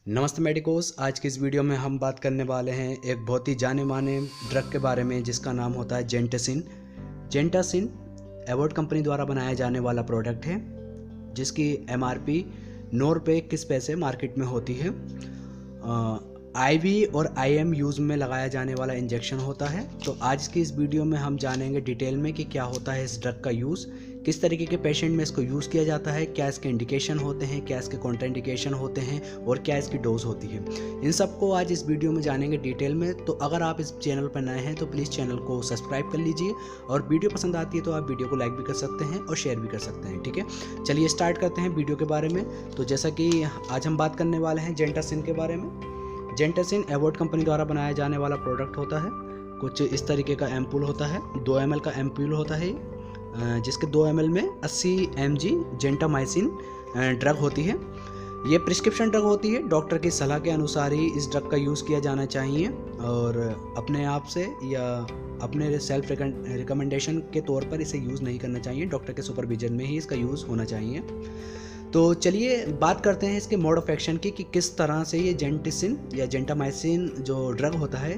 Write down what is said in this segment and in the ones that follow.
नमस्ते मेडिकोस। आज की इस वीडियो में हम बात करने वाले हैं एक बहुत ही जाने माने ड्रग के बारे में जिसका नाम होता है जेंटासिन। जेंटासिन एवोर्ड कंपनी द्वारा बनाया जाने वाला प्रोडक्ट है जिसकी MRP 9 रुपये 21 पैसे मार्केट में होती है। IV और IM यूज़ में लगाया जाने वाला इंजेक्शन होता है। तो आज की इस वीडियो में हम जानेंगे डिटेल में कि क्या होता है इस ड्रग का यूज़, किस तरीके के पेशेंट में इसको यूज़ किया जाता है, क्या इसके इंडिकेशन होते हैं, क्या इसके कॉन्ट्राइंडिकेशन होते हैं और क्या इसकी डोज होती है। इन सबको आज इस वीडियो में जानेंगे डिटेल में। तो अगर आप इस चैनल पर नए हैं तो प्लीज़ चैनल को सब्सक्राइब कर लीजिए और वीडियो पसंद आती है तो आप वीडियो को लाइक भी कर सकते हैं और शेयर भी कर सकते हैं। ठीक है, चलिए स्टार्ट करते हैं वीडियो के बारे में। तो जैसा कि आज हम बात करने वाले हैं जेंटासिन के बारे में। जेंटासिन एवोर्ड कंपनी द्वारा बनाया जाने वाला प्रोडक्ट होता है। कुछ इस तरीके का एम्पूल होता है, 2 ml का एम्पूल होता है जिसके 2 ml में 80 mg जेंटामाइसिन ड्रग होती है। ये प्रिस्क्रिप्शन ड्रग होती है, डॉक्टर की सलाह के अनुसार ही इस ड्रग का यूज़ किया जाना चाहिए और अपने आप से या अपने सेल्फ रिकमेंडेशन के तौर पर इसे यूज़ नहीं करना चाहिए। डॉक्टर के सुपरविजन में ही इसका यूज़ होना चाहिए। तो चलिए बात करते हैं इसके मोड ऑफ एक्शन की कि किस तरह से ये जेंटासिन या जेंटामाइसिन जो ड्रग होता है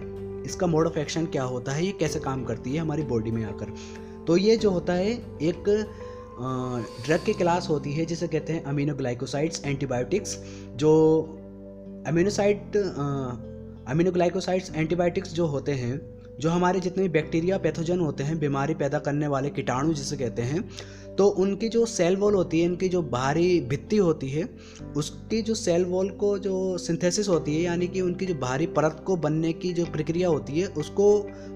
इसका मोड ऑफ एक्शन क्या होता है, ये कैसे काम करती है हमारी बॉडी में आकर। तो ये जो होता है एक ड्रग की क्लास होती है जिसे कहते हैं अमीनोग्लाइकोसाइड्स एंटीबायोटिक्स। जो अमीनोग्लाइकोसाइड्स एंटीबायोटिक्स जो होते हैं, जो हमारे जितने भी बैक्टीरिया पैथोजन होते हैं, बीमारी पैदा करने वाले कीटाणु जिसे कहते हैं, तो उनकी जो सेल वॉल होती है, इनकी जो बाहरी भित्ति होती है, उसकी जो सेल वॉल को जो सिंथेसिस होती है यानी कि उनकी जो बाहरी परत को बनने की जो प्रक्रिया होती है उसको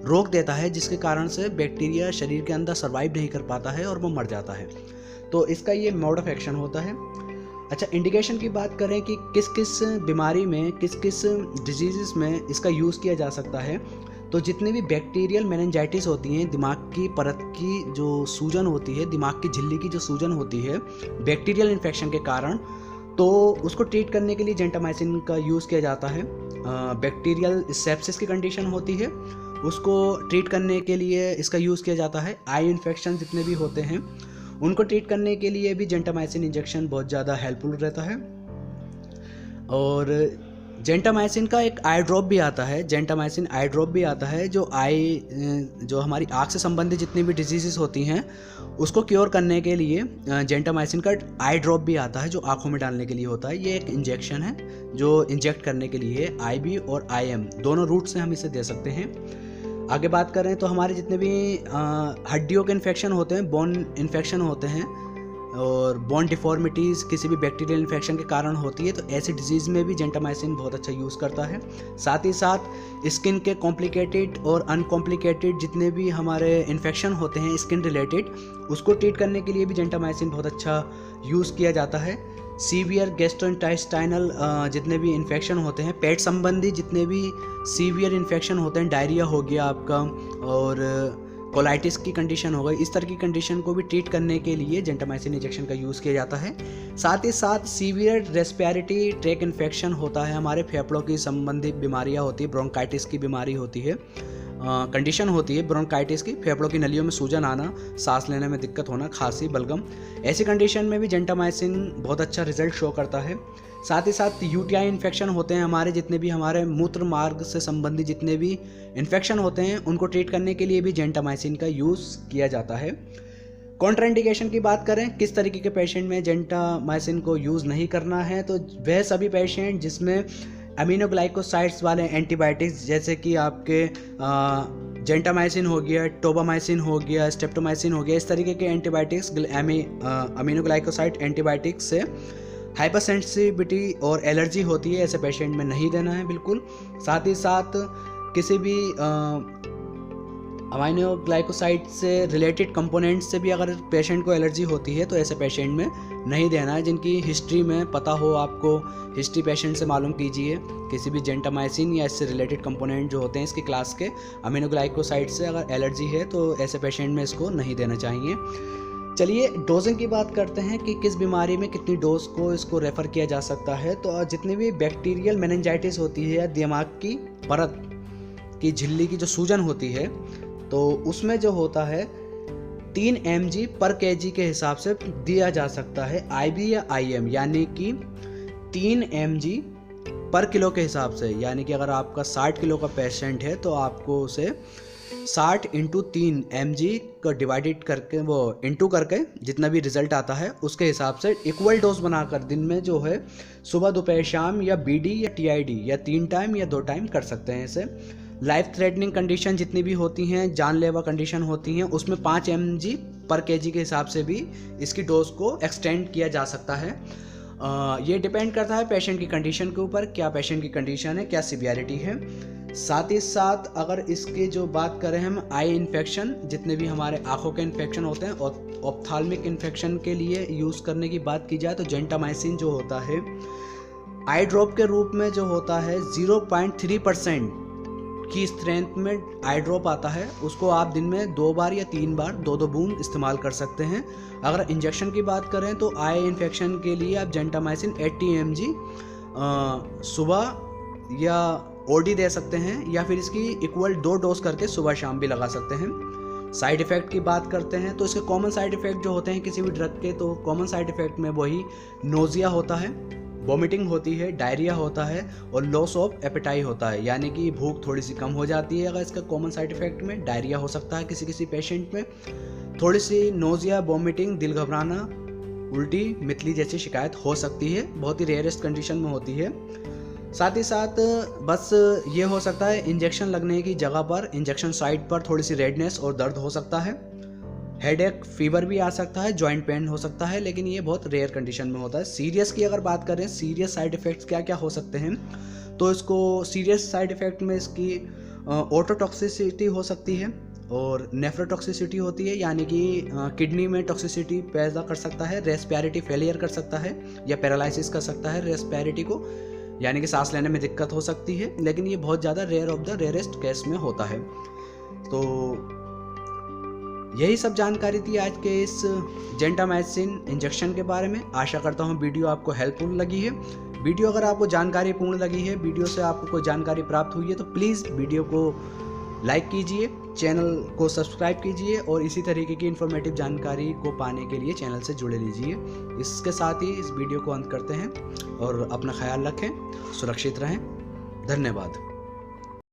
रोक देता है, जिसके कारण से बैक्टीरिया शरीर के अंदर सर्वाइव नहीं कर पाता है और वो मर जाता है। तो इसका ये मोड ऑफ एक्शन होता है। अच्छा, इंडिकेशन की बात करें कि किस किस बीमारी में, किस किस डिजीज़ में इसका यूज़ किया जा सकता है, तो जितने भी बैक्टीरियल मेनिंजाइटिस होती हैं, दिमाग की परत की जो सूजन होती है, दिमाग की झिल्ली की जो सूजन होती है बैक्टीरियल इन्फेक्शन के कारण, तो उसको ट्रीट करने के लिए जेंटामाइसिन का यूज़ किया जाता है। बैक्टीरियल सेप्सिस की कंडीशन होती है, उसको ट्रीट करने के लिए इसका यूज़ किया जाता है। आई इन्फेक्शन जितने भी होते हैं उनको ट्रीट करने के लिए भी जेंटामाइसिन इंजेक्शन बहुत ज़्यादा हेल्पफुल रहता है। और जेंटामाइसिन का एक आई ड्रॉप भी आता है, जेंटामाइसिन आई ड्रॉप भी आता है जो हमारी आँख से संबंधित जितनी भी डिजीज़ होती हैं उसको क्योर करने के लिए जेंटामाइसिन का आई ड्रॉप भी आता है जो आँखों में डालने के लिए होता है। ये एक इंजेक्शन है जो इंजेक्ट करने के लिए है। IV और IM दोनों रूट से हम इसे दे सकते हैं। आगे बात करें तो हमारे जितने भी हड्डियों के इन्फेक्शन होते हैं, बोन इन्फेक्शन होते हैं और बोन डिफॉर्मिटीज़ किसी भी बैक्टीरियल इन्फेक्शन के कारण होती है, तो ऐसी डिजीज़ में भी जेंटामाइसिन बहुत अच्छा यूज़ करता है। साथ ही साथ स्किन के कॉम्प्लिकेटेड और अनकॉम्प्लिकेटेड जितने भी हमारे इन्फेक्शन होते हैं स्किन रिलेटेड, उसको ट्रीट करने के लिए भी जेंटामाइसिन बहुत अच्छा यूज़ किया जाता है। सीवियर गैस्ट्रोइंटेस्टाइनल जितने भी इन्फेक्शन होते हैं, पेट संबंधी जितने भी सीवियर इन्फेक्शन होते हैं, डायरिया हो गया आपका और कोलाइटिस की कंडीशन हो गई, इस तरह की कंडीशन को भी ट्रीट करने के लिए जेंटामाइसिन इंजेक्शन का यूज़ किया जाता है। साथ ही साथ सीवियर रेस्पिरेटरी ट्रैक इन्फेक्शन होता है, हमारे फेफड़ों की संबंधित बीमारियां होती है, ब्रोंकाइटिस की बीमारी होती है, कंडीशन होती है ब्रोंकाइटिस की, फेफड़ों की नलियों में सूजन आना, सांस लेने में दिक्कत होना, खांसी, बलगम, ऐसी कंडीशन में भी जेंटामाइसिन बहुत अच्छा रिजल्ट शो करता है। साथ ही साथ UTI इन्फेक्शन होते हैं, हमारे जितने भी हमारे मूत्र मार्ग से संबंधित जितने भी इन्फेक्शन होते हैं उनको ट्रीट करने के लिए भी जेंटामाइसिन का यूज़ किया जाता है। कॉन्ट्राइंडिकेशन की बात करें, किस तरीके के पेशेंट में जेंटामाइसिन को यूज़ नहीं करना है, तो वह सभी पेशेंट जिसमें अमीनोग्लाइकोसाइड्स वाले एंटीबायोटिक्स जैसे कि आपके जेंटामाइसिन हो गया, टोबामाइसिन हो गया, स्ट्रेप्टोमाइसिन हो गया, इस तरीके के एंटीबायोटिक्स अमीनोग्लाइकोसाइड एंटीबायोटिक्स से हाइपरसेंसिटिविटी और एलर्जी होती है, ऐसे पेशेंट में नहीं देना है बिल्कुल। साथ ही साथ किसी भी अमीनोग्लाइकोसाइड से रिलेटेड कंपोनेंट से भी अगर पेशेंट को एलर्जी होती है तो ऐसे पेशेंट में नहीं देना है। जिनकी हिस्ट्री में पता हो, आपको हिस्ट्री पेशेंट से मालूम कीजिए, किसी भी जेंटामाइसिन या इससे रिलेटेड कंपोनेंट जो होते हैं इसकी क्लास के अमीनोग्लाइकोसाइड से अगर एलर्जी है तो ऐसे पेशेंट में इसको नहीं देना चाहिए। चलिए डोजिंग की बात करते हैं कि किस बीमारी में कितनी डोज को इसको रेफ़र किया जा सकता है। तो जितनी भी बैक्टीरियल मेनिंजाइटिस होती है या दिमाग की परत की झिल्ली की जो सूजन होती है, तो उसमें जो होता है 3 mg पर kg के हिसाब से दिया जा सकता है IV या IM, यानी कि 3 mg पर किलो के हिसाब से, यानी कि अगर आपका 60 किलो का पेशेंट है तो आपको उसे 60 × 3 mg का डिवाइडेड करके, वो इंटू करके जितना भी रिजल्ट आता है उसके हिसाब से इक्वल डोज बनाकर दिन में जो है सुबह दोपहर शाम या BD या TID या 3 टाइम या 2 टाइम कर सकते हैं इसे। लाइफ थ्रेटनिंग कंडीशन जितनी भी होती हैं, जानलेवा कंडीशन होती हैं, उसमें 5 mg पर kg के हिसाब से भी इसकी डोज को एक्सटेंड किया जा सकता है। ये डिपेंड करता है पेशेंट की कंडीशन के ऊपर, क्या पेशेंट की कंडीशन है, क्या सीवियरिटी है। साथ ही साथ अगर इसकी जो बात करें हम आई इन्फेक्शन, जितने भी हमारे आँखों के इन्फेक्शन होते हैं और ऑप्थाल्मिक इन्फेक्शन के लिए यूज़ करने की बात की जाए तो जेंटामाइसिन जो होता है आई ड्रॉप के रूप में जो होता है 0.3% की स्ट्रेंथ में आई ड्रॉप आता है, उसको आप दिन में 2 बार या 3 बार 2-2 बूंद इस्तेमाल कर सकते हैं। अगर इंजेक्शन की बात करें तो आई इन्फेक्शन के लिए आप जेंटामाइसिन 80 mg सुबह या OD दे सकते हैं, या फिर इसकी इक्वल 2 डोज करके सुबह शाम भी लगा सकते हैं। साइड इफ़ेक्ट की बात करते हैं तो इसके कॉमन साइड इफ़ेक्ट जो होते हैं किसी भी ड्रग के, तो कॉमन साइड इफ़ेक्ट में वही नोज़िया होता है, वॉमिटिंग होती है, डायरिया होता है और लॉस ऑफ एपेटाइट होता है, यानी कि भूख थोड़ी सी कम हो जाती है। अगर इसका कॉमन साइड इफ़ेक्ट में डायरिया हो सकता है किसी किसी पेशेंट में, थोड़ी सी नोज़िया, वॉमिटिंग, दिल घबराना, उल्टी, मितली जैसी शिकायत हो सकती है, बहुत ही रेयरेस्ट कंडीशन में होती है। साथ ही साथ बस ये हो सकता है इंजेक्शन लगने की जगह पर, इंजेक्शन साइट पर थोड़ी सी रेडनेस और दर्द हो सकता है, हेडेक, फीवर भी आ सकता है, जॉइंट पेन हो सकता है, लेकिन ये बहुत रेयर कंडीशन में होता है। सीरियस की अगर बात करें, सीरियस साइड इफ़ेक्ट्स क्या क्या हो सकते हैं, तो इसको सीरियस साइड इफ़ेक्ट में इसकी ऑटोटॉक्सिसिटी हो सकती है और नेफ्रोटॉक्सिसिटी होती है, यानी कि किडनी में टॉक्सिसिटी पैदा कर सकता है, रेस्पिरेटरी फेलियर कर सकता है या पैरालिसिस कर सकता है रेस्पिरेटरी को, यानी कि सांस लेने में दिक्कत हो सकती है, लेकिन ये बहुत ज़्यादा rare of the rarest case में होता है। तो यही सब जानकारी थी आज के इस जेंटामाइसिन इंजेक्शन के बारे में। आशा करता हूँ वीडियो आपको हेल्पफुल लगी है। वीडियो अगर आपको जानकारी पूर्ण लगी है, वीडियो से आपको कोई जानकारी प्राप्त हुई है, तो प्लीज़ वीडियो को लाइक कीजिए, चैनल को सब्सक्राइब कीजिए और इसी तरीके की इन्फॉर्मेटिव जानकारी को पाने के लिए चैनल से जुड़े लीजिए। इसके साथ ही इस वीडियो को अंत करते हैं और अपना ख्याल रखें, सुरक्षित रहें। धन्यवाद।